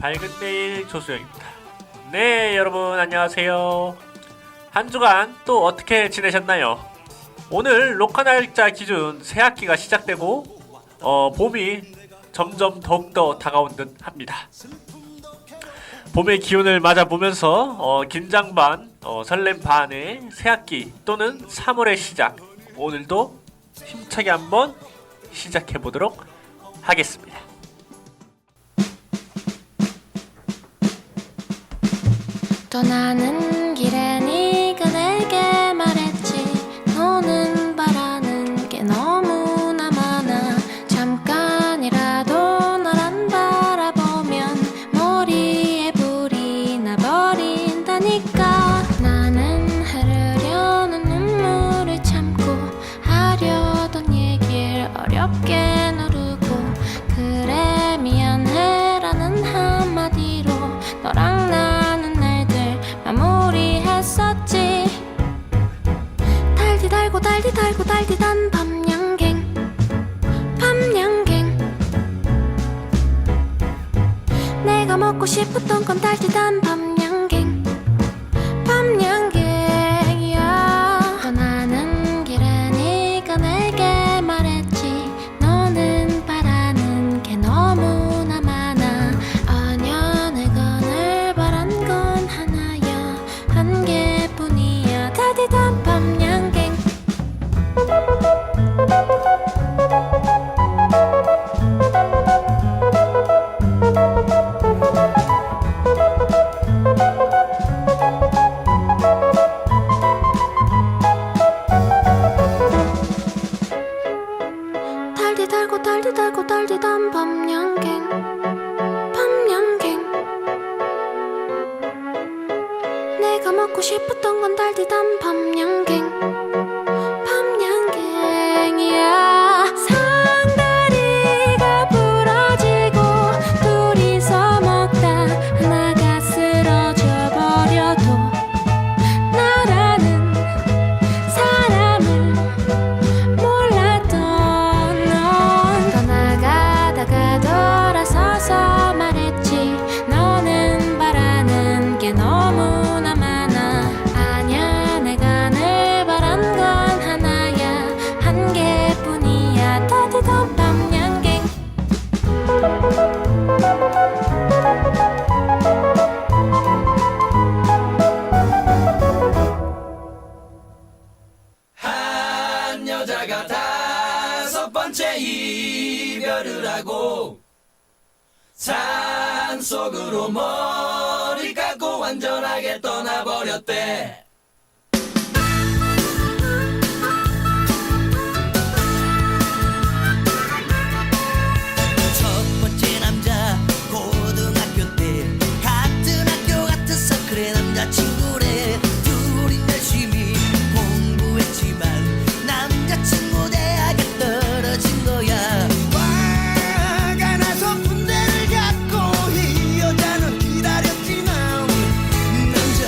밝은 내일 조수영입니다. 네, 여러분 안녕하세요. 한 주간 또 어떻게 지내셨나요? 오늘 녹화 날짜 기준 새학기가 시작되고 봄이 점점 더욱더 다가온 듯 합니다. 봄의 기운을 맞아보면서 긴장 반, 설렘 반의 새학기 또는 3월의 시작, 오늘도 힘차게 한번 시작해보도록 하겠습니다. 떠나는 길에 네가 내게 말했지. 너는 바라는 게 너무나 많아. 잠깐이라도 널 안 바라보면 머리에 불이 나버린다니까. 나는 흐르려는 눈물을 참고 하려던 얘길 어렵게 누르고, 그래 미안해라는 한마디로 너랑 나는 마무리했었지. 달디 달고 달디 달고 달디단 밤양갱, 밤양갱. 내가 먹고 싶었던 건 달디단 밤양갱, 밤양갱이야. 떠나는 길에 네가 내게 말했지. 너는 바라는 게 너무나 많아. 아냐, 내가 늘 바란 건 하나야, 한 개뿐이야. 다디단 밤양갱. 달디 달고 달디 달고 달디단 밤양갱, 밤양갱. 내가 먹고 싶었던 건 달디단 밤양갱, 밤양갱이야. 상다리가 부러지고 둘이서 먹다 하나가 쓰러져 버려도 나라는 사람을 몰랐던 넌 떠나가다가 돌아서서 말했지. 너는 바라는 게 너무나 많아. 아냐, 내가 늘 바란 건 하나야, 한 개뿐이야. 따뜻한 밤양갱. 한 여자가 5번째 이별을 하고 산속으로 머리 감고 완전하게 떠나버렸대. 첫 번째 남자 고등학교 때 같은 학교 같은 서클의 남자친구래. 둘이 열심히 공부했지만 남자친구 대학에 떨어진 거야. 화가 나서 군대를 갔고 이 여자는 기다렸지. 남자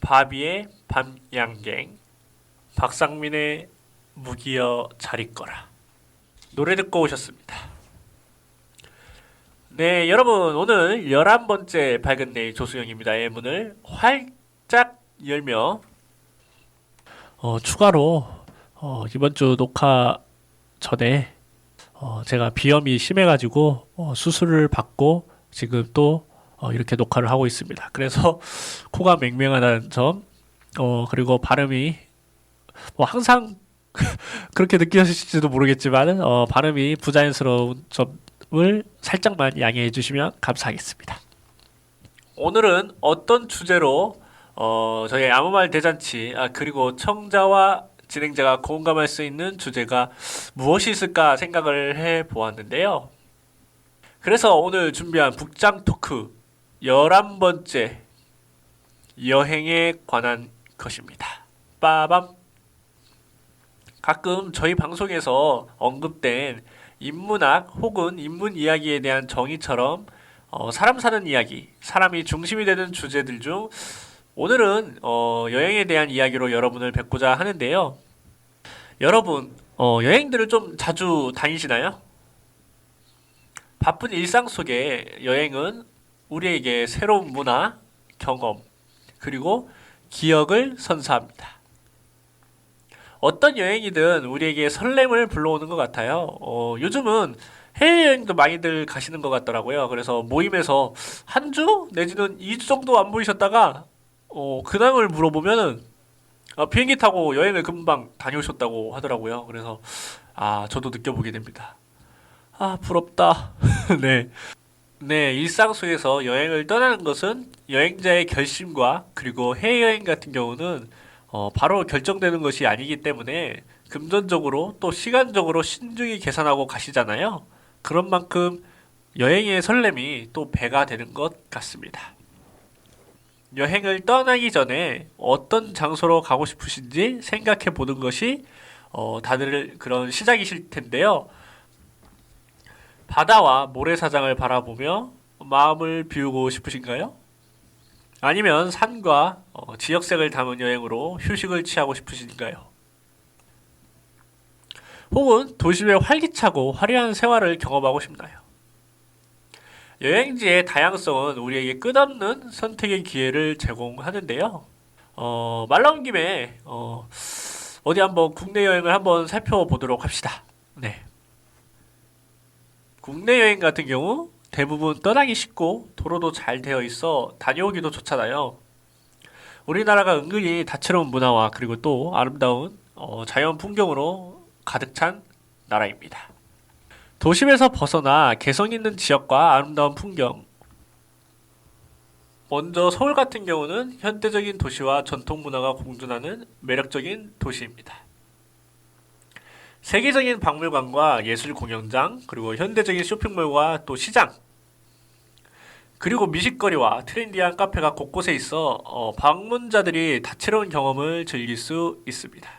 바비의 밤양갱, 박상민의 무기여 잘 있거라. 노래 듣고 오셨습니다. 네, 여러분, 오늘 11번째 밝은 내일 조수영입니다의 문을 활짝 열며 추가로 이번 주 녹화 전에 제가 비염이 심해가지고 수술을 받고 지금 또 이렇게 녹화를 하고 있습니다. 그래서 코가 맹맹하다는 점, 그리고 발음이 항상 그렇게 느끼실지도 모르겠지만 발음이 부자연스러운 점을 살짝만 양해해 주시면 감사하겠습니다. 오늘은 어떤 주제로 저희 아무 말 대잔치 그리고 청자와 진행자가 공감할 수 있는 주제가 무엇이 있을까 생각을 해 보았는데요. 그래서 오늘 준비한 북장 토크 11번째 여행에 관한 것입니다. 빠밤. 가끔 저희 방송에서 언급된 인문학 혹은 인문 이야기에 대한 정의처럼 사람 사는 이야기, 사람이 중심이 되는 주제들 중 오늘은 여행에 대한 이야기로 여러분을 뵙고자 하는데요. 여러분, 여행들을 좀 자주 다니시나요? 바쁜 일상 속에 여행은 우리에게 새로운 문화, 경험, 그리고 기억을 선사합니다. 어떤 여행이든 우리에게 설렘을 불러오는 것 같아요. 요즘은 해외여행도 많이들 가시는 것 같더라고요. 그래서 모임에서 한 주 내지는 2주 정도 안 보이셨다가 근황을 물어보면은 비행기 타고 여행을 금방 다녀오셨다고 하더라고요. 그래서 저도 느껴보게 됩니다. 부럽다. 네. 네, 일상 속에서 여행을 떠나는 것은 여행자의 결심과 그리고 해외여행 같은 경우는 바로 결정되는 것이 아니기 때문에 금전적으로 또 시간적으로 신중히 계산하고 가시잖아요. 그런 만큼 여행의 설렘이 또 배가 되는 것 같습니다. 여행을 떠나기 전에 어떤 장소로 가고 싶으신지 생각해 보는 것이 다들 그런 시작이실 텐데요. 바다와 모래사장을 바라보며 마음을 비우고 싶으신가요? 아니면 산과 지역색을 담은 여행으로 휴식을 취하고 싶으신가요? 혹은 도심의 활기차고 화려한 생활을 경험하고 싶나요? 여행지의 다양성은 우리에게 끝없는 선택의 기회를 제공하는데요. 말 나온 김에 어디 한번 국내 여행을 한번 살펴보도록 합시다. 네. 국내 여행 같은 경우 대부분 떠나기 쉽고 도로도 잘 되어 있어 다녀오기도 좋잖아요. 우리나라가 은근히 다채로운 문화와 그리고 또 아름다운 자연 풍경으로 가득 찬 나라입니다. 도심에서 벗어나 개성 있는 지역과 아름다운 풍경. 먼저 서울 같은 경우는 현대적인 도시와 전통 문화가 공존하는 매력적인 도시입니다. 세계적인 박물관과 예술 공연장, 그리고 현대적인 쇼핑몰과 또 시장, 그리고 미식거리와 트렌디한 카페가 곳곳에 있어 방문자들이 다채로운 경험을 즐길 수 있습니다.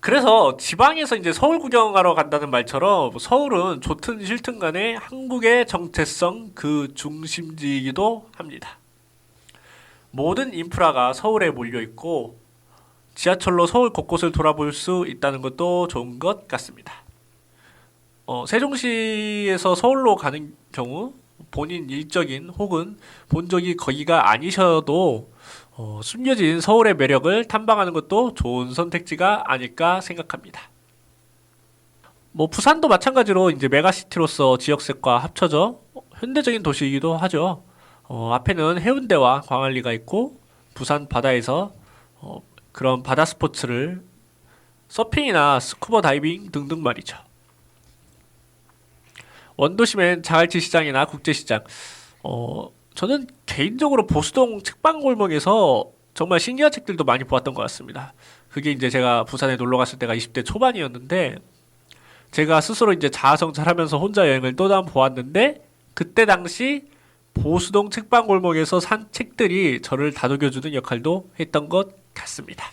그래서 지방에서 이제 서울 구경하러 간다는 말처럼 서울은 좋든 싫든 간에 한국의 정체성 그 중심지이기도 합니다. 모든 인프라가 서울에 몰려 있고 지하철로 서울 곳곳을 돌아볼 수 있다는 것도 좋은 것 같습니다. 세종시에서 서울로 가는 경우 본인 일적인 혹은 본적이 거기가 아니셔도 숨겨진 서울의 매력을 탐방하는 것도 좋은 선택지가 아닐까 생각합니다. 부산도 마찬가지로 이제 메가시티로서 지역색과 합쳐져 현대적인 도시이기도 하죠. 앞에는 해운대와 광안리가 있고 부산 바다에서 그런 바다 스포츠를 서핑이나 스쿠버 다이빙 등등 말이죠. 원도심엔 자갈치 시장이나 국제시장. 저는 개인적으로 보수동 책방골목에서 정말 신기한 책들도 많이 보았던 것 같습니다. 그게 이제 제가 부산에 놀러 갔을 때가 20대 초반이었는데, 제가 스스로 이제 자아성찰하면서 혼자 여행을 또 한 번 보았는데, 그때 당시 보수동 책방골목에서 산 책들이 저를 다독여주는 역할도 했던 것 같습니다.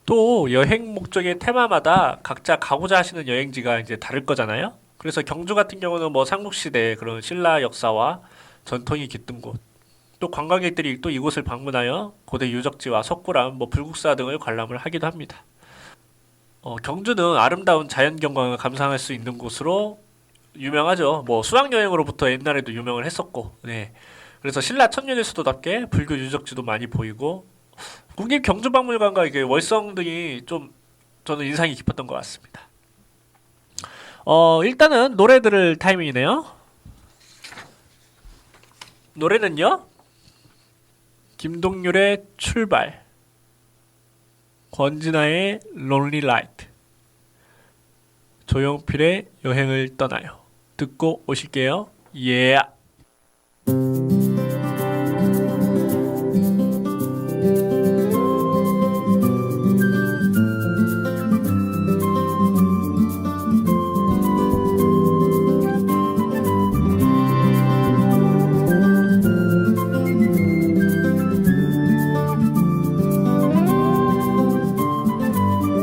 또 여행 목적의 테마마다 각자 가고자 하시는 여행지가 이제 다를 거잖아요. 그래서 경주 같은 경우는 삼국시대 그런 신라 역사와 전통이 깃든 곳, 또 관광객들이 또 이곳을 방문하여 고대 유적지와 석굴암, 불국사 등을 관람을 하기도 합니다. 경주는 아름다운 자연 경관을 감상할 수 있는 곳으로 유명하죠. 수학여행으로부터 옛날에도 유명을 했었고, 네. 그래서 신라 천년의 수도답게 불교 유적지도 많이 보이고, 국립경주박물관과 이게 월성 등이 좀 저는 인상이 깊었던 것 같습니다. 일단은 노래 들을 타이밍이네요. 노래는요, 김동률의 출발, 권진아의 론리 라이트, 조용필의 여행을 떠나요. 듣고 오실게요. 예.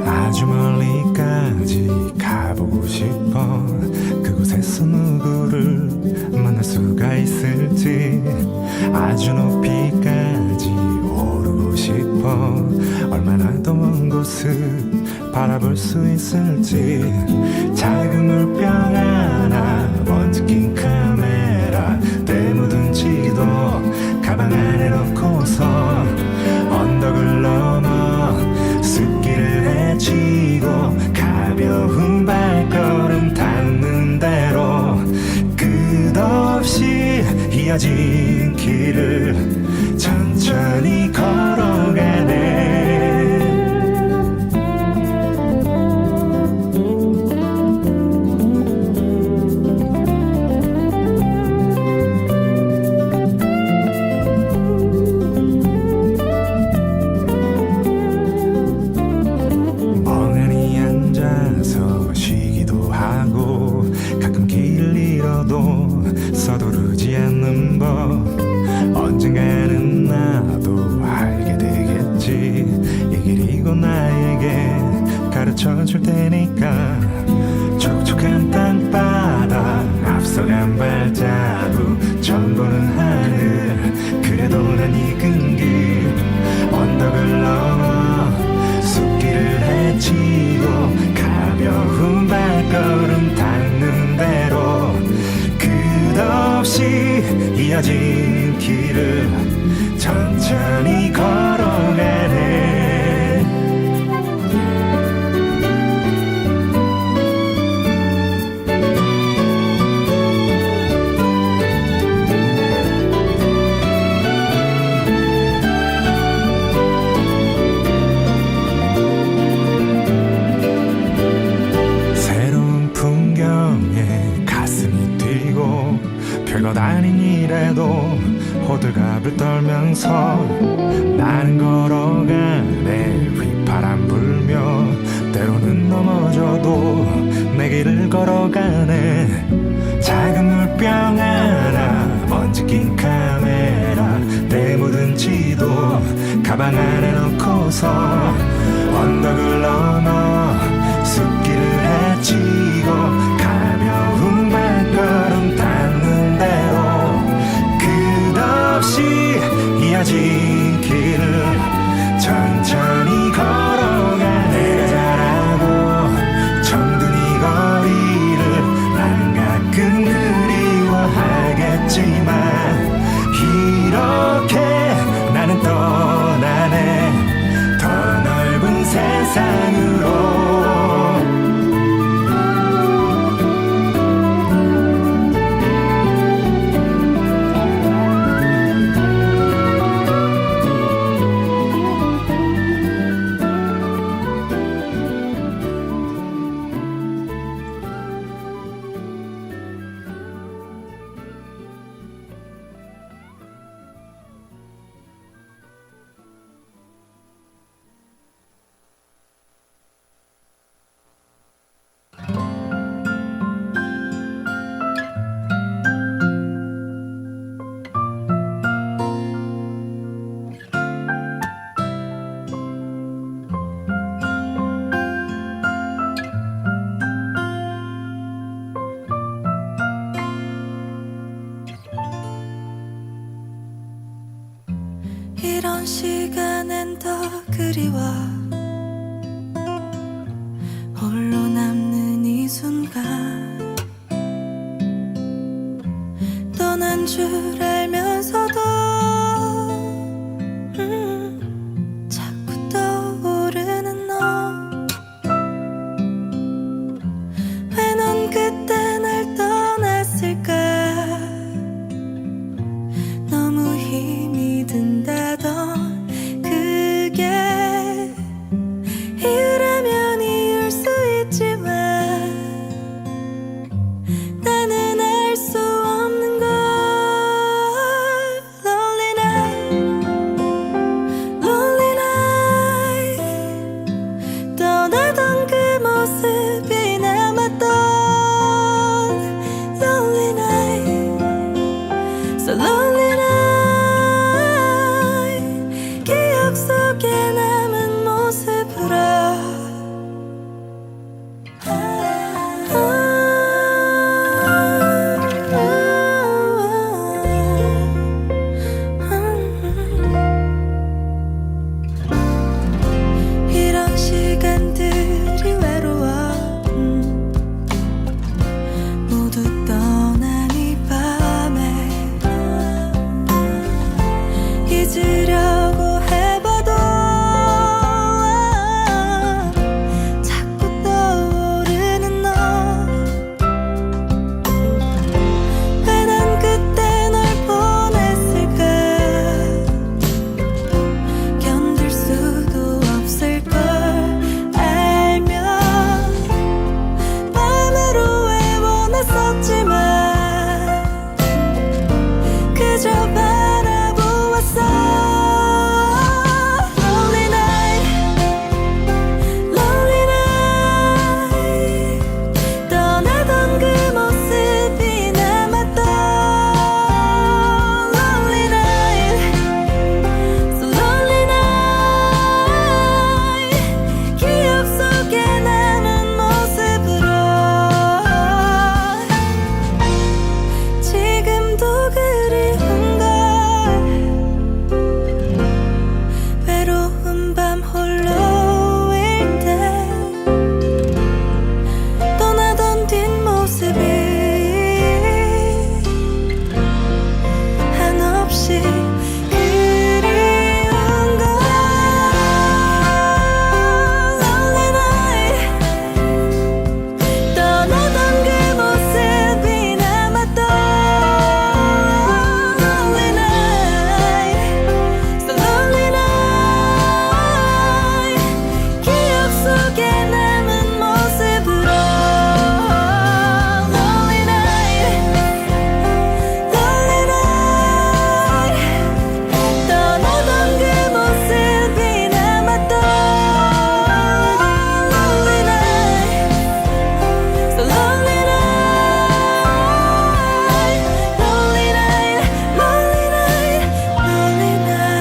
아주 멀리까지 가보고 싶어. 그곳에서 누구를 만날 수가 있을지. 아주 높이까지 오르고 싶어. 얼마나 더 먼 곳을 바라볼 수 있을지. 작은 물병 하나, 먼지 낀 카메라, 때 묻은 지도 가방 안에 넣고서 언덕을 넘어 숲길을 헤치고 가벼운 발걸음 닿는 대로 끝없이 이어진 길을 천천히 걸어가네. 멍하니 앉아서 쉬기도 하고 가끔 길을 잃어도 서두르지 않는 법. 언젠가는 나도 알게 되겠지. 이 길이 곧 나에게 가르쳐 줄 테니까. 촉촉한 땅바닥 앞서간 발자국 처음 보는 하늘. 그래도 난 익은 길 언덕을 넘어 숲길을 헤치고 가벼운 발걸음 닿는 대로 끝없이 이어진 길을 천천히 걸어가네. 새로운 풍경에 가슴이 뛰고 별것 아닌 일에도 호들갑을 떨면서 나는 걸어가네. 휘파람 불며 때로는 넘어져도 내 길을 걸어가네. 작은 물병 하나, 먼지 낀 카메라, 때 묻은 지도 가방 안에 넣고서 언덕을 넘어 숲길을 헤치고 가벼운 발걸음 닿는 대로 끝없이 이어진 길을 천천히 걸어가. 내가 잘하고 정든 이 거리를 나는 가끔 그리워하겠지만 이렇게 나는 떠나네. 더 넓은 세상 이런 시간엔 더 그리워 홀로 남는 이 순간 떠난 줄 알면서도 자꾸 떠오르는 너 왜 넌 그때 날 떠났을까 너무 힘이 든다던 그게 이유라면 이유일 수 있지만 나는 알 수 없는 걸 Lonely night Lonely night 떠나던 그 모습이 남았던 Lonely night So lonely night 기억 속에 남은 모습으로 이런 시간들이 외로워 모두 떠난 이 밤에 잊으려고 해봐도 자꾸 떠오르는 너 왜 난 그때 널 보냈을까 견딜 수도 없을 걸 알면 밤으로 애원했었지만 그저 바라보았어 Lonely night Lonely night 떠나던 그 모습이 남았던 Lonely night So lonely night 기억 속에 남은 모습으로 지금도 그리운 걸 외로운 밤 홀로일 때 떠나던 뒷모습이 한없이 그리운 걸 Lonely night 떠나던 그 모습이 남았던 Lonely night So lonely night 기억 속에 남은 모습으로 Lonely night Lonely night 떠나던 그 모습이 남았던 Lonely night So lonely night Lonely night Lonely night Lonely night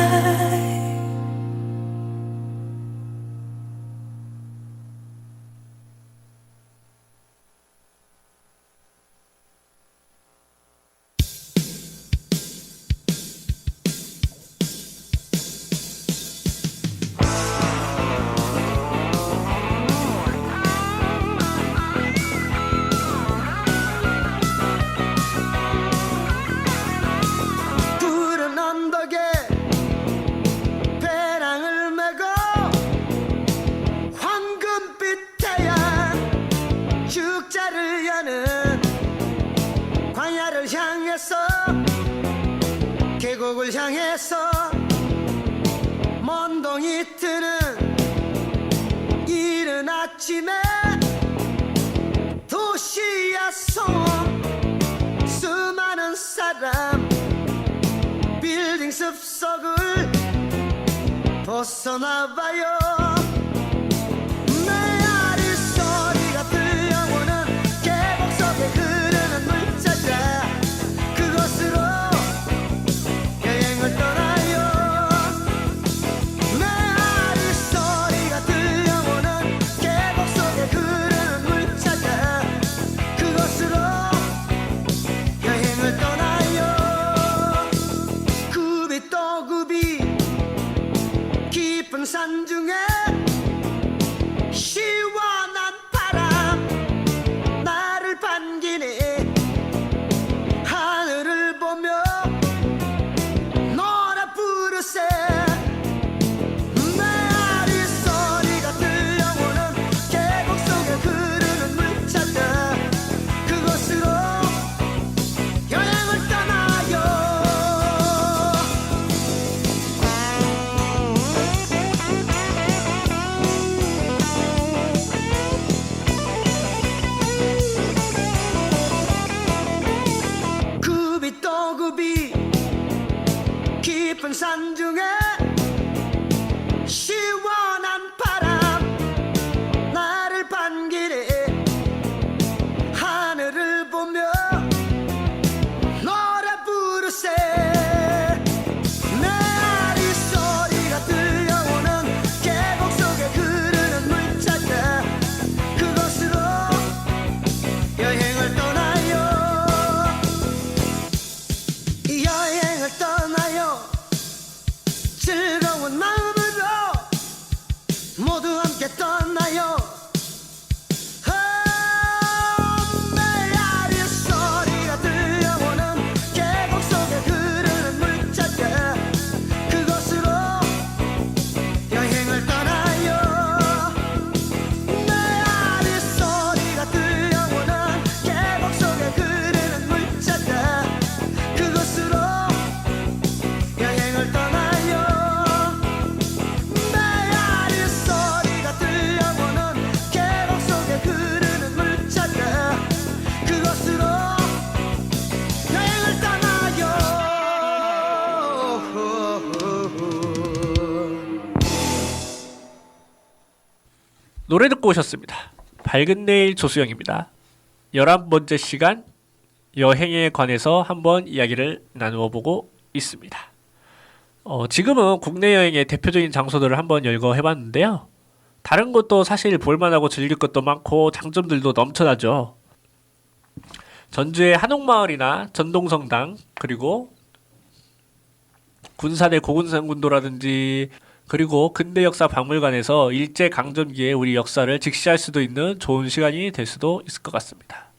푸른 언덕에 배낭을 메고 황금빛 태양 축제를 여는 광야를 향해서 계곡을 향해서 먼동이 트는 이른 아침에 도시야 소음 수많은 사람 빌딩 숲속을 벗어나봐요 메아리 소리가 들려오는 계곡 속에 흐르는 물 찾아 그곳으로 여행을 떠나요 메아리 소리가 들려오는 계곡 속에 흐르는 물 찾아 그곳으로 여행을 떠나요 굽이 또 굽이 깊은 산 중에 시원한 바람 나를 반기래 하늘을 보며 노래 부르세 메아리 소리가 들려오는 계곡 속에 흐르는 물자가 그곳으로 여행을 떠나요 여행을 떠나요 즐거운 마음으로 모두 함께 떠나요 메아리 소리가 들려오는 계곡 속에 흐르는 물자가 그곳으로 여행을 떠나요 메아리 소리가 들려오는 계곡 속에 흐르는 물자가 그곳으로 여행을 떠나요 메아리 소리가 들려오는 계곡 속에 흐르는 물자가 그곳으로 여행을 떠나요 노래 듣고 오셨습니다. 밝은 내일 조수영입니다. 11번째 시간 여행에 관해서 한번 이야기를 나누어 보고 있습니다. 지금은 국내 여행의 대표적인 장소들을 한번 열거해 봤는데요. 다른 것도 사실 볼만하고 즐길 것도 많고 장점들도 넘쳐나죠. 전주의 한옥마을이나 전동성당 그리고 군산의 고군산군도라든지 그리고 근대역사 박물관에서 일제강점기의 우리 역사를 직시할 수도 있는 좋은 시간이 될 수도 있을 것 같습니다.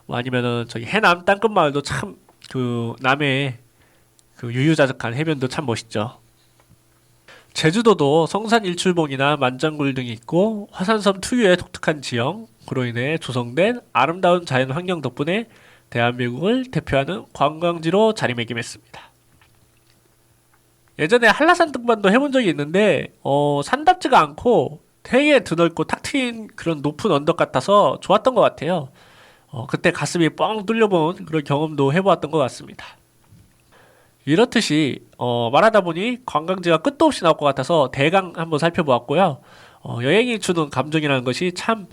아니면은 저기 해남 땅끝마을도 참 그 남해 그 유유자적한 해변도 참 멋있죠. 제주도도 성산 일출봉이나 만장굴 등이 있고 화산섬 특유의 독특한 지형, 그로 인해 조성된 아름다운 자연 환경 덕분에 대한민국을 대표하는 관광지로 자리매김했습니다. 예전에 한라산 등반도 해본 적이 있는데 산답지가 않고 되게 드넓고 탁 트인 그런 높은 언덕 같아서 좋았던 것 같아요. 그때 가슴이 뻥 뚫려본 그런 경험도 해보았던 것 같습니다. 이렇듯이 말하다 보니 관광지가 끝도 없이 나올 것 같아서 대강 한번 살펴보았고요. 여행이 주는 감정이라는 것이 참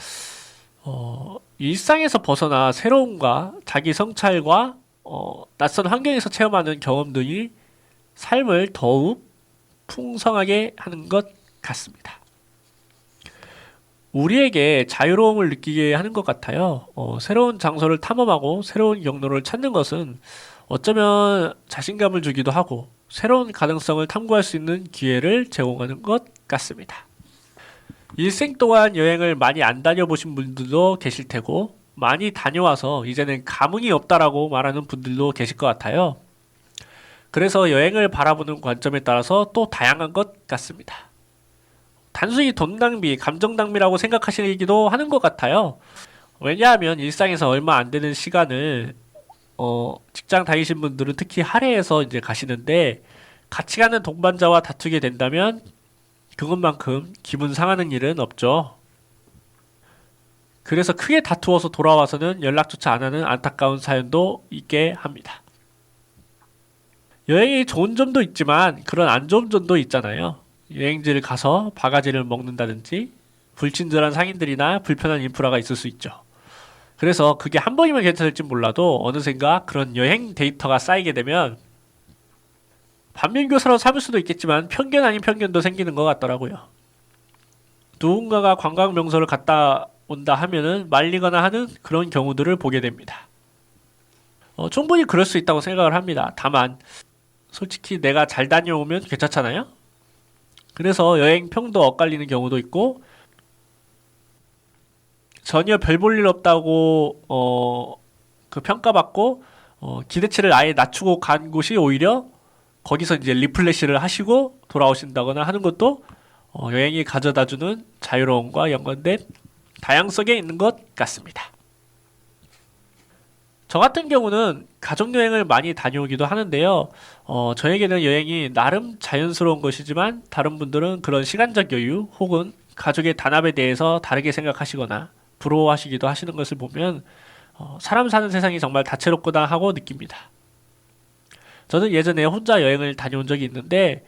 일상에서 벗어나 새로움과 자기 성찰과 낯선 환경에서 체험하는 경험들이 삶을 더욱 풍성하게 하는 것 같습니다. 우리에게 자유로움을 느끼게 하는 것 같아요. 새로운 장소를 탐험하고 새로운 경로를 찾는 것은 어쩌면 자신감을 주기도 하고 새로운 가능성을 탐구할 수 있는 기회를 제공하는 것 같습니다. 일생 동안 여행을 많이 안 다녀보신 분들도 계실 테고 많이 다녀와서 이제는 감흥이 없다라고 말하는 분들도 계실 것 같아요. 그래서 여행을 바라보는 관점에 따라서 또 다양한 것 같습니다. 단순히 돈 낭비, 감정 낭비라고 생각하시기도 하는 것 같아요. 왜냐하면 일상에서 얼마 안 되는 시간을 직장 다니신 분들은 특히 할애해서 이제 가시는데 같이 가는 동반자와 다투게 된다면 그것만큼 기분 상하는 일은 없죠. 그래서 크게 다투어서 돌아와서는 연락조차 안 하는 안타까운 사연도 있게 합니다. 여행이 좋은 점도 있지만 그런 안 좋은 점도 있잖아요. 여행지를 가서 바가지를 먹는다든지 불친절한 상인들이나 불편한 인프라가 있을 수 있죠. 그래서 그게 한 번이면 괜찮을지 몰라도 어느샌가 그런 여행 데이터가 쌓이게 되면 반면교사로 삼을 수도 있겠지만 편견 아닌 편견도 생기는 것 같더라고요. 누군가가 관광 명소를 갔다 온다 하면은 말리거나 하는 그런 경우들을 보게 됩니다. 충분히 그럴 수 있다고 생각을 합니다. 다만 솔직히 내가 잘 다녀오면 괜찮잖아요. 그래서 여행 평도 엇갈리는 경우도 있고 전혀 별 볼 일 없다고 그 평가받고 기대치를 아예 낮추고 간 곳이 오히려 거기서 이제 리플래시를 하시고 돌아오신다거나 하는 것도 여행이 가져다주는 자유로움과 연관된 다양성에 있는 것 같습니다. 저 같은 경우는 가족여행을 많이 다녀오기도 하는데요. 저에게는 여행이 나름 자연스러운 것이지만 다른 분들은 그런 시간적 여유 혹은 가족의 단합에 대해서 다르게 생각하시거나 부러워하시기도 하시는 것을 보면 사람 사는 세상이 정말 다채롭구나 하고 느낍니다. 저는 예전에 혼자 여행을 다녀온 적이 있는데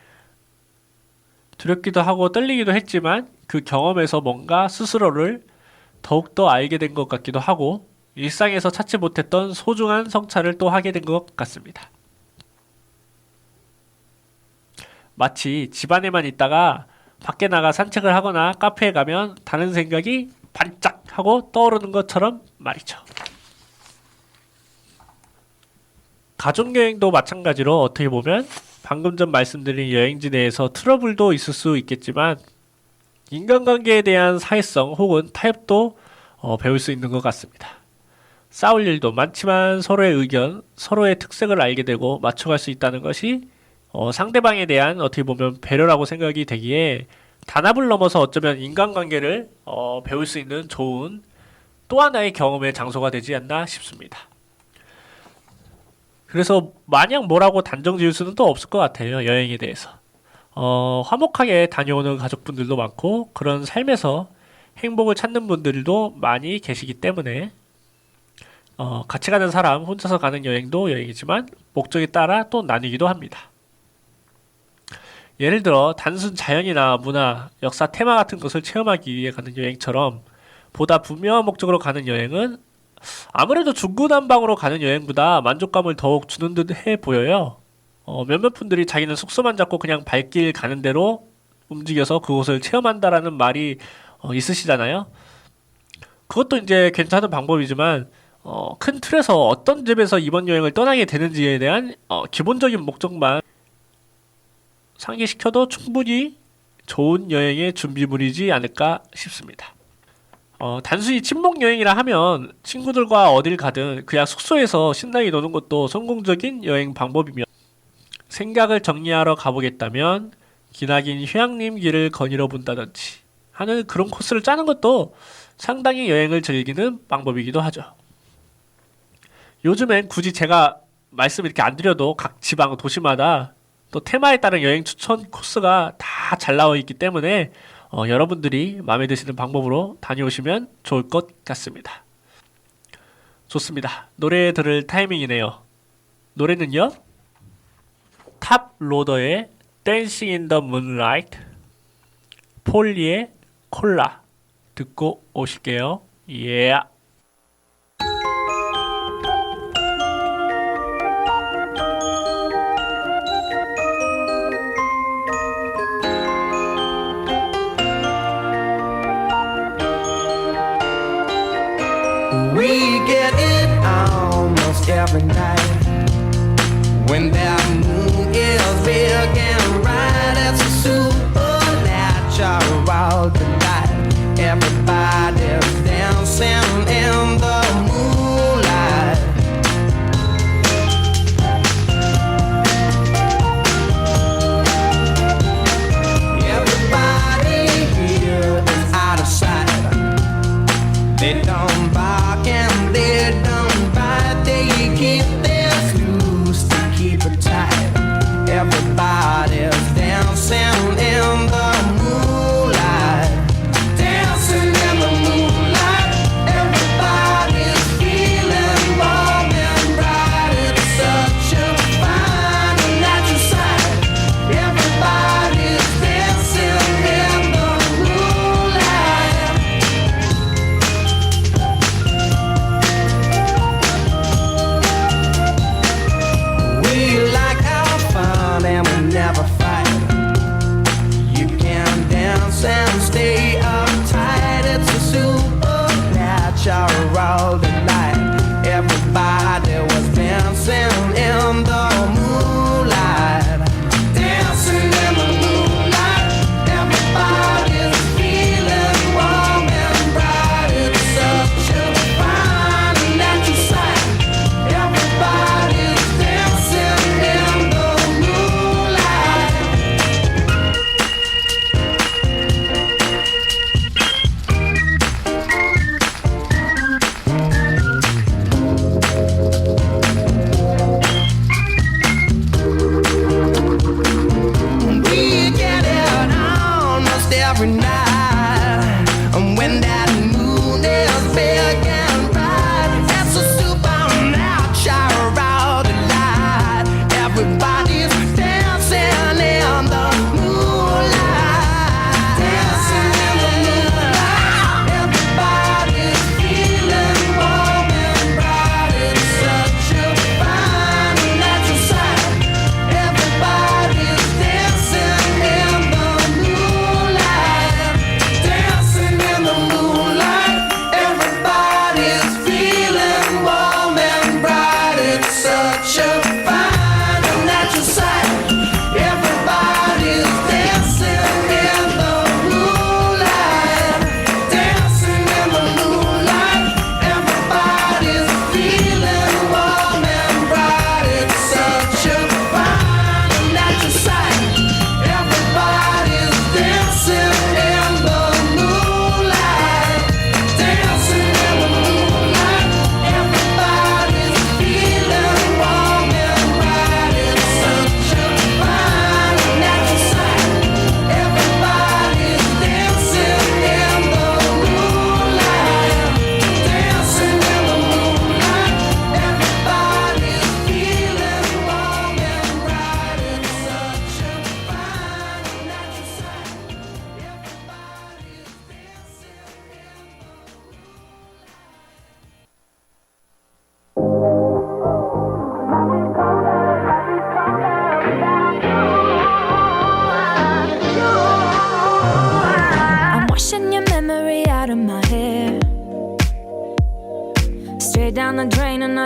두렵기도 하고 떨리기도 했지만 그 경험에서 뭔가 스스로를 더욱더 알게 된 것 같기도 하고 일상에서 찾지 못했던 소중한 성찰을 또 하게 된 것 같습니다. 마치 집안에만 있다가 밖에 나가 산책을 하거나 카페에 가면 다른 생각이 반짝 하고 떠오르는 것처럼 말이죠. 가족여행도 마찬가지로 어떻게 보면 방금 전 말씀드린 여행지 내에서 트러블도 있을 수 있겠지만 인간관계에 대한 사회성 혹은 타협도 배울 수 있는 것 같습니다. 싸울 일도 많지만 서로의 의견, 서로의 특색을 알게 되고 맞춰갈 수 있다는 것이 상대방에 대한 어떻게 보면 배려라고 생각이 되기에 단합을 넘어서 어쩌면 인간관계를 배울 수 있는 좋은 또 하나의 경험의 장소가 되지 않나 싶습니다. 그래서 마냥 뭐라고 단정 지을 수는 또 없을 것 같아요. 여행에 대해서. 화목하게 다녀오는 가족분들도 많고 그런 삶에서 행복을 찾는 분들도 많이 계시기 때문에 같이 가는 사람, 혼자서 가는 여행도 여행이지만 목적에 따라 또 나뉘기도 합니다. 예를 들어 단순 자연이나 문화, 역사, 테마 같은 것을 체험하기 위해 가는 여행처럼 보다 분명한 목적으로 가는 여행은 아무래도 중구난방으로 가는 여행보다 만족감을 더욱 주는 듯 해 보여요. 몇몇 분들이 자기는 숙소만 잡고 그냥 발길 가는 대로 움직여서 그곳을 체험한다라는 말이 있으시잖아요. 그것도 이제 괜찮은 방법이지만 큰 틀에서 어떤 점에서 이번 여행을 떠나게 되는지에 대한 기본적인 목적만 상기시켜도 충분히 좋은 여행의 준비물이지 않을까 싶습니다. 단순히 친목 여행이라 하면 친구들과 어딜 가든 그냥 숙소에서 신나게 노는 것도 성공적인 여행 방법이며 생각을 정리하러 가보겠다면 기나긴 휴양림 길을 거닐어 본다든지 하는 그런 코스를 짜는 것도 상당히 여행을 즐기는 방법이기도 하죠. 요즘엔 굳이 제가 말씀 이렇게 안 드려도 각 지방 도시마다 또 테마에 따른 여행 추천 코스가 다 잘 나와 있기 때문에 여러분들이 마음에 드시는 방법으로 다녀오시면 좋을 것 같습니다. 좋습니다. 노래 들을 타이밍이네요. 노래는요. 탑로더의 Dancing in the Moonlight, 폴리의 콜라 듣고 오실게요. 예. We get it almost every night when that moon is big and bright. It's a supernatural delight. Everybody's dancing in the moonlight. Everybody here is out of sight. They don't bark and they don't bite. They keep their screws to keep it tight. Everybody's dancing in the moonlight. Dancing in the moonlight.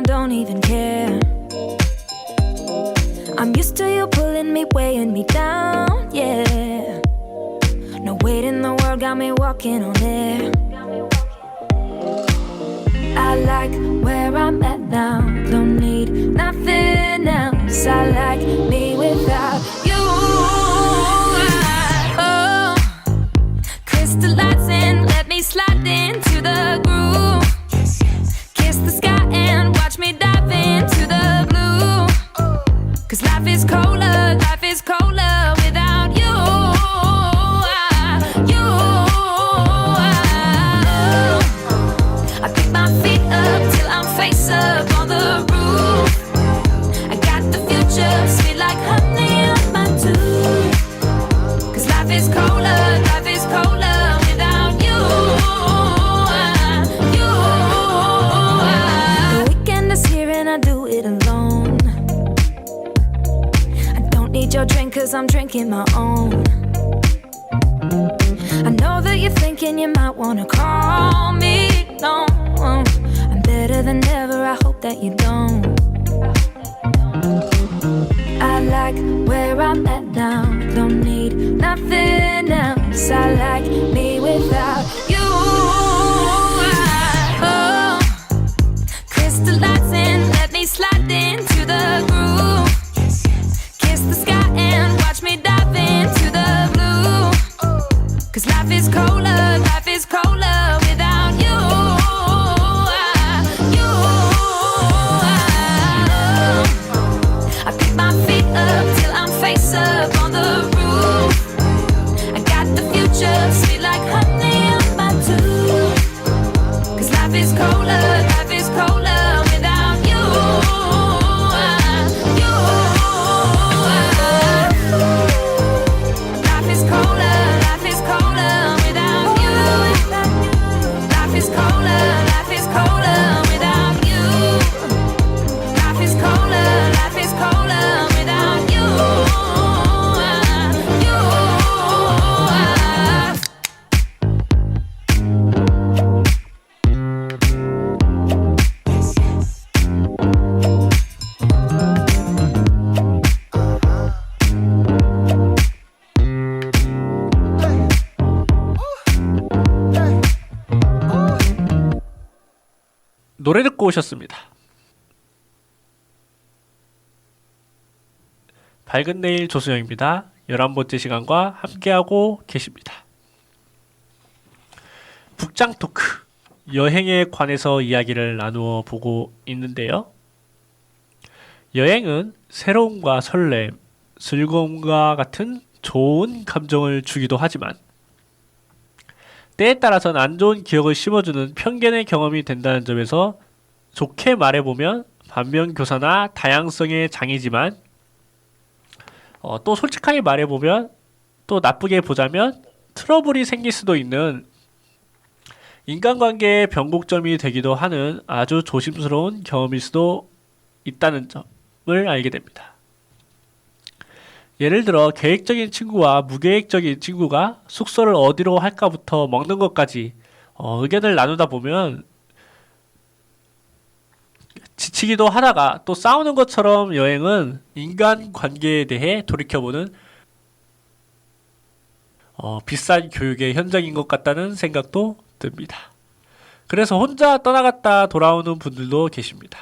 I don't even care. I'm used to you pulling me, weighing me down, yeah. No weight in the world got me walking on air. I like where I'm at now, don't need nothing else. I like me without you. Oh, crystallizing, let me slide into the groove. Kiss the sky and watch me dive into the blue. 'Cause life is colder without you. You. I pick my feet up till I'm face up on the roof. I got the future, sweet like honey on my tooth. 'Cause life is colder without you. You. The weekend is here and I do it alone. I don't need your drink 'cause I'm drinking my own. I know that you're thinking you might wanna call me. No, I'm better than ever, I hope that you don't. I like where I'm at now, don't need nothing else. I like me without you. Oh, crystallizing, let me slide into the groove. Kiss the sky and watch me dive into the blue. 'Cause life is colder without you. You. I pick my feet up till I'm face up on the roof. I got the future, sweet like honey on my tooth. 'Cause life is colder without you. You. Life is colder without you. Life is colder without you. Life is colder without you. You. 노래 듣고 오셨습니다. 밝은 내일 조수영입니다. 11번째 시간과 함께하고 계십니다. 북장 토크, 여행에 관해서 이야기를 나누어 보고 있는데요. 여행은 새로움과 설렘, 즐거움과 같은 좋은 감정을 주기도 하지만 때에 따라서는 안 좋은 기억을 심어주는 편견의 경험이 된다는 점에서 좋게 말해보면 반면교사나 다양성의 장이지만 또 솔직하게 말해보면 또 나쁘게 보자면 트러블이 생길 수도 있는 인간관계의 변곡점이 되기도 하는 아주 조심스러운 경험일 수도 있다는 점을 알게 됩니다. 예를 들어 계획적인 친구와 무계획적인 친구가 숙소를 어디로 할까부터 먹는 것까지 의견을 나누다 보면 지치기도 하다가 또 싸우는 것처럼 여행은 인간관계에 대해 돌이켜보는 비싼 교육의 현장인 것 같다는 생각도 듭니다. 그래서 혼자 떠나갔다 돌아오는 분들도 계십니다.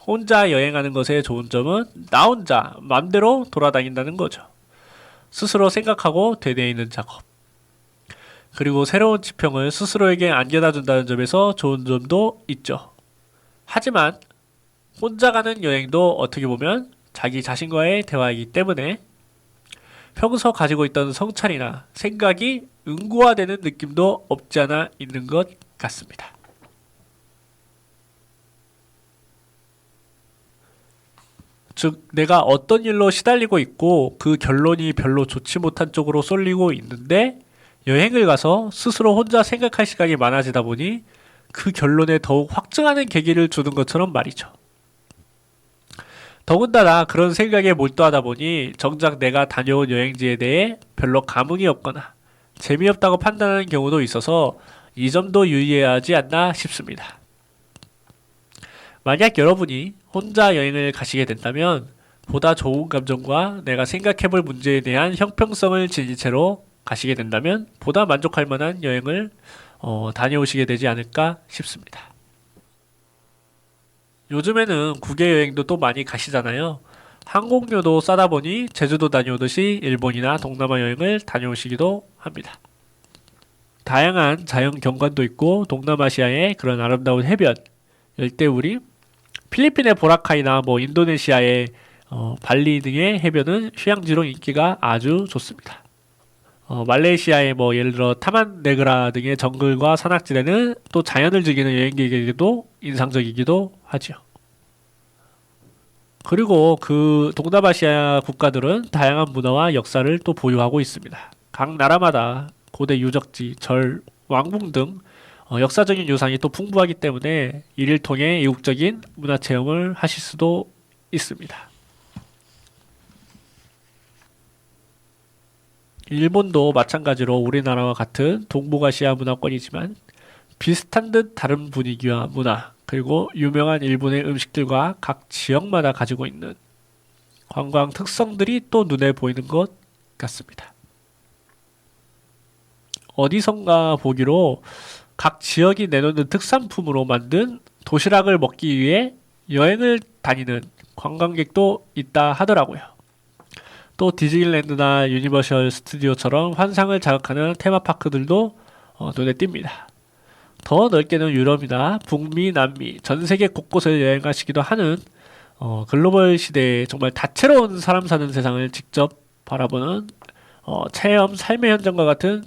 혼자 여행하는 것의 좋은 점은 나 혼자 맘대로 돌아다닌다는 거죠. 스스로 생각하고 되뇌이는 작업. 그리고 새로운 지평을 스스로에게 안겨다 준다는 점에서 좋은 점도 있죠. 하지만 혼자 가는 여행도 어떻게 보면 자기 자신과의 대화이기 때문에 평소 가지고 있던 성찰이나 생각이 응고화되는 느낌도 없지 않아 있는 것 같습니다. 즉 내가 어떤 일로 시달리고 있고 그 결론이 별로 좋지 못한 쪽으로 쏠리고 있는데 여행을 가서 스스로 혼자 생각할 시간이 많아지다 보니 그 결론에 더욱 확증하는 계기를 주는 것처럼 말이죠. 더군다나 그런 생각에 몰두하다 보니 정작 내가 다녀온 여행지에 대해 별로 감흥이 없거나 재미없다고 판단하는 경우도 있어서 이 점도 유의해야 하지 않나 싶습니다. 만약 여러분이 혼자 여행을 가시게 된다면 보다 좋은 감정과 내가 생각해볼 문제에 대한 형평성을 지닌 채로 가시게 된다면 보다 만족할 만한 여행을 다녀오시게 되지 않을까 싶습니다. 요즘에는 국외 여행도 또 많이 가시잖아요. 항공료도 싸다 보니 제주도 다녀오듯이 일본이나 동남아 여행을 다녀오시기도 합니다. 다양한 자연 경관도 있고 동남아시아의 그런 아름다운 해변, 열대우림, 필리핀의 보라카이나 인도네시아의 발리 등의 해변은 휴양지로 인기가 아주 좋습니다. 말레이시아의 예를 들어 타만네그라 등의 정글과 산악지대는 또 자연을 즐기는 여행객에게도 인상적이기도 하죠. 그리고 그 동남아시아 국가들은 다양한 문화와 역사를 또 보유하고 있습니다. 각 나라마다 고대 유적지, 절, 왕궁 등 역사적인 유산이 또 풍부하기 때문에 이를 통해 이국적인 문화 체험을 하실 수도 있습니다. 일본도 마찬가지로 우리나라와 같은 동북아시아 문화권이지만 비슷한 듯 다른 분위기와 문화, 그리고 유명한 일본의 음식들과 각 지역마다 가지고 있는 관광 특성들이 또 눈에 보이는 것 같습니다. 어디선가 보기로 각 지역이 내놓는 특산품으로 만든 도시락을 먹기 위해 여행을 다니는 관광객도 있다 하더라고요. 또 디즈니랜드나 유니버셜 스튜디오처럼 환상을 자극하는 테마파크들도 눈에 띕니다. 더 넓게는 유럽이나 북미, 남미, 전 세계 곳곳을 여행하시기도 하는 글로벌 시대에 정말 다채로운 사람 사는 세상을 직접 바라보는 체험, 삶의 현장과 같은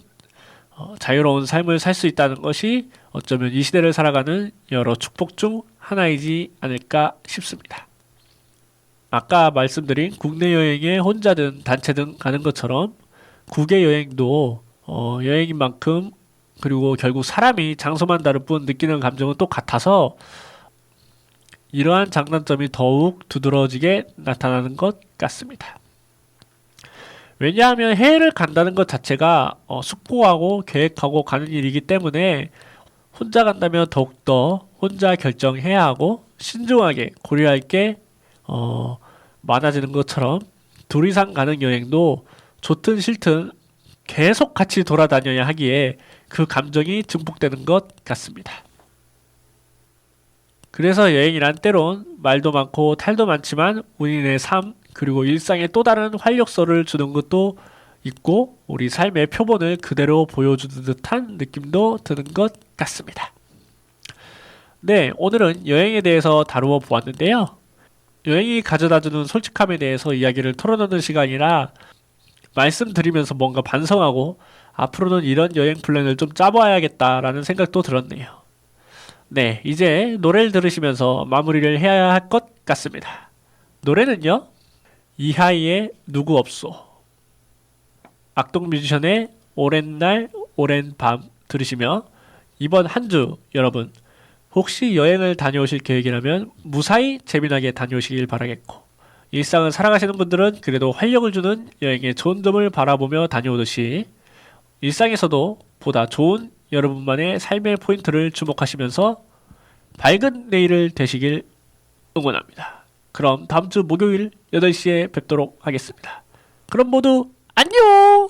자유로운 삶을 살 수 있다는 것이 어쩌면 이 시대를 살아가는 여러 축복 중 하나이지 않을까 싶습니다. 아까 말씀드린 국내 여행에 혼자든 단체든 가는 것처럼 국외 여행도 여행인 만큼, 그리고 결국 사람이 장소만 다를 뿐 느끼는 감정은 또 같아서 이러한 장단점이 더욱 두드러지게 나타나는 것 같습니다. 왜냐하면 해외를 간다는 것 자체가 숙고하고 계획하고 가는 일이기 때문에 혼자 간다면 더욱더 혼자 결정해야 하고 신중하게 고려할 게 많아지는 것처럼 둘 이상 가는 여행도 좋든 싫든 계속 같이 돌아다녀야 하기에 그 감정이 증폭되는 것 같습니다. 그래서 여행이란 때론 말도 많고 탈도 많지만 우리의 삶, 그리고 일상에 또 다른 활력소를 주는 것도 있고 우리 삶의 표본을 그대로 보여주는 듯한 느낌도 드는 것 같습니다. 네, 오늘은 여행에 대해서 다루어 보았는데요. 여행이 가져다주는 솔직함에 대해서 이야기를 털어놓는 시간이라 말씀드리면서 뭔가 반성하고 앞으로는 이런 여행 플랜을 좀 짜봐야겠다라는 생각도 들었네요. 네, 이제 노래를 들으시면서 마무리를 해야 할 것 같습니다. 노래는요, 이하이의 누구 없소, 악동뮤지션의 오랜 날 오랜 밤 들으시며 이번 한 주 여러분 혹시 여행을 다녀오실 계획이라면 무사히 재미나게 다녀오시길 바라겠고, 일상을 살아가시는 분들은 그래도 활력을 주는 여행의 좋은 점을 바라보며 다녀오듯이 일상에서도 보다 좋은 여러분만의 삶의 포인트를 주목하시면서 밝은 내일을 되시길 응원합니다. 그럼 다음 주 목요일 8시에 뵙도록 하겠습니다. 그럼 모두 안녕!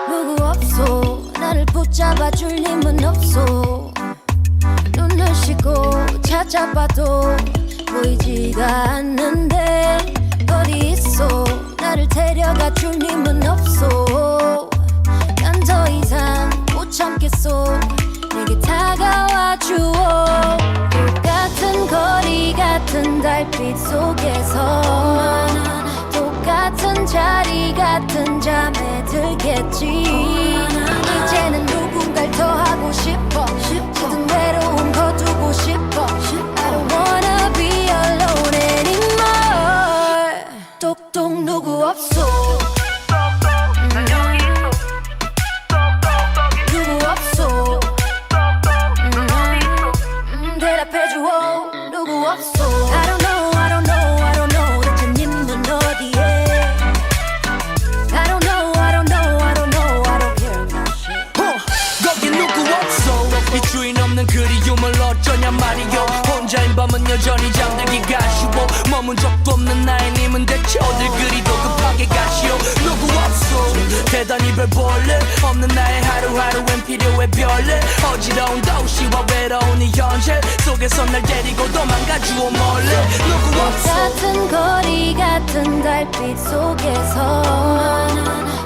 누구 없소 나를 붙잡아줄 힘은 없소 눈을 씻고 찾아봐도 보이지가 않는데 어디 있어 나를 데려가 줄 힘은 없소 난 더 이상 못 참겠소 내게 다가와 주오 똑같은 거리 같은 달빛 속에서 똑같은 자리 같은 잠에 들겠지 이제는 누군가를 더 하고 싶어 모든 외로움 거두고 싶어 I don't wanna be alone anymore 똑똑 누구 없어 누구 없어 대답해줘 누구 없어 I don't know 대체 님은 어디에 여전히 잠들기가 쉬워 머문 적도 없는 나의 님은 대체 어딜 그리도 급하게 가시오 누구 없소 대단히 별 볼일 없는 나의 하루하루엔 필요해 별일 어지러운 도시와 외로운 이 현실 속에서 날 데리고 도망가주오 몰래 누구 없소 같은 거리 같은 달빛 속에서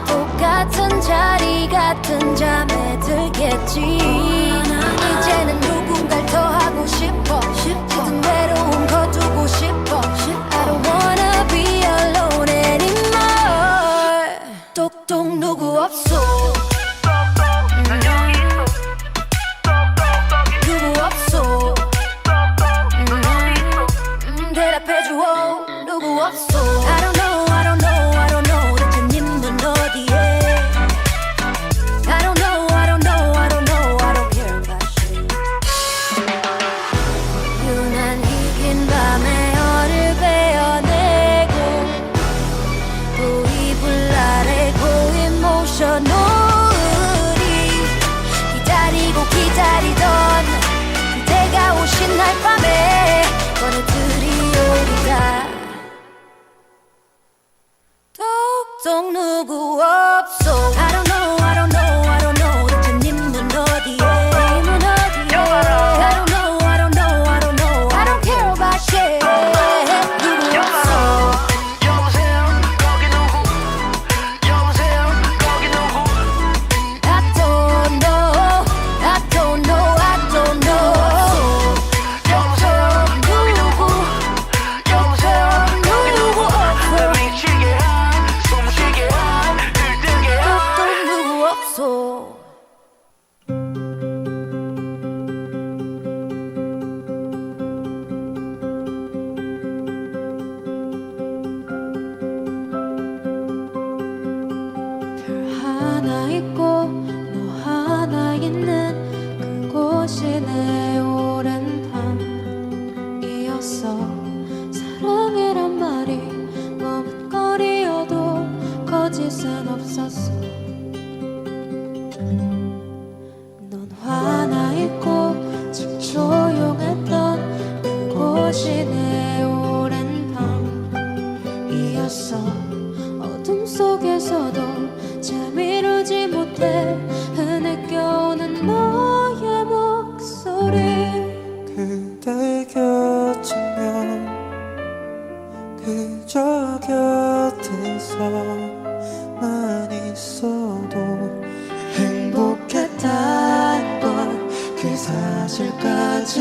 똑같은 자리 같은 잠에 들겠지 이제는 누군가를 더 하고 싶어 모든 외로움 거두고 싶어 I don't wanna be alone anymore 똑똑 누구 없어 누구 없어 대답해줘 누구 없어 I don't know I don't know I don't know 대체 님은 어디에 I don't know I don't know I don't know I don't care about shit 유난히 긴 밤에 열을 베어내고 또 이불 아래 고인 모션 우리 기다리고 기다리던 그대가 오신 날 밤에 꺼내드리오리다 똑똑 누구 없어 I don't know I don't know I don't know 대체 님은 어디에 님은 어디에 I don't know I don't know I don't know I don't care about shit 누구 없어 여보세요 거기 누구 여보세요 거기 누구 I don't know I don't know I don't know 여보세요 거기 누구 여보세요 거기 누구 날 미치게 한 숨쉬게 한 들뜨게 한 똑똑 누구 없어 별 하나 있고 너 하나 있는 그곳이 내 오랜 밤이었어 사랑이란 말이 머뭇거리여도 거짓은 없었어 넌 화나 있고 참 조용했던 그곳이 내 오랜 밤이었어 어둠 속에서도 잠이 이루지 못해 흐느껴오는 너의 목소리 그대 곁이면 그저 곁에서만 있어도 행복했다던 그 사실까지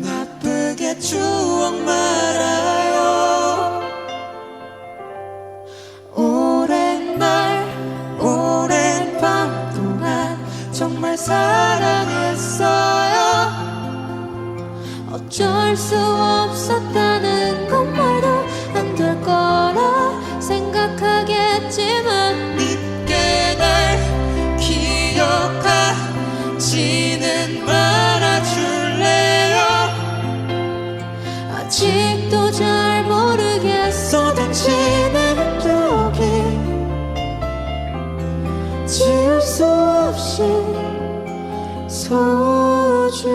나쁘게 추억 말아요 오랜 날 오랜 밤 동안 정말 사랑했어요 어쩔 수 없었다는 건 말도 안 될 거라 생각하겠지만 믿게 날 기억하지는 말아줄래요 아직도 잘 모르겠어 쏟아지는 기억이 지울 수 없이 소중해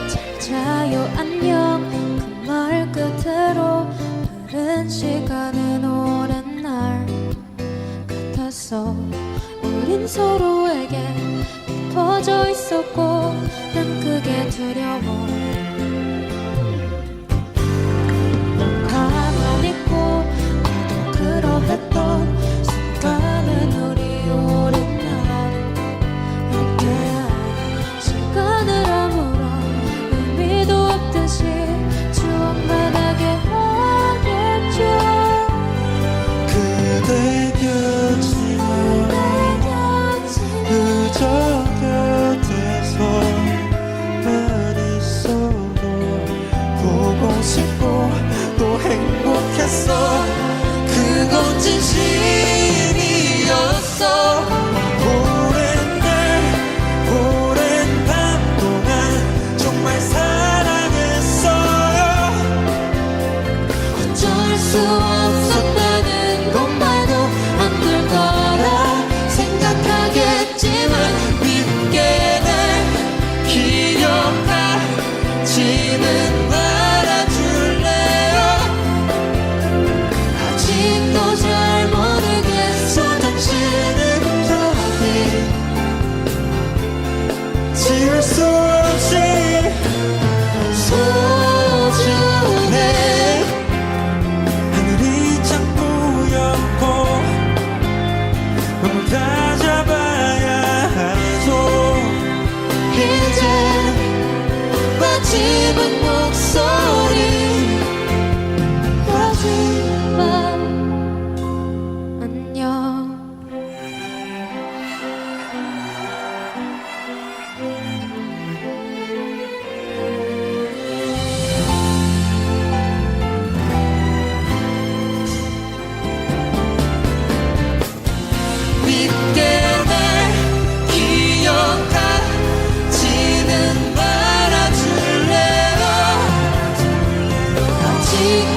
잘 자요 안녕 그 말 끝으로 흐른 시간은 오랜 날 같았어 우린 서로에게 깊어져 있었고 난 그게 두려워 가만히 있고 나도 그러했던 순간은 우리 오랜 날 함께한 시간을 아무런 의미도 없듯이 추억만 하게 하겠죠 그대 곁이면 그저 곁에서만 있어도 보고 싶고 또 행복했어 그건 진심이었어 오랜 날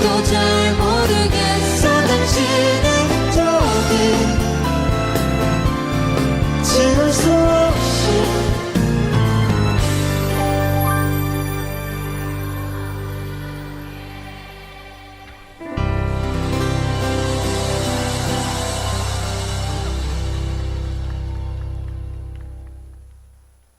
도저히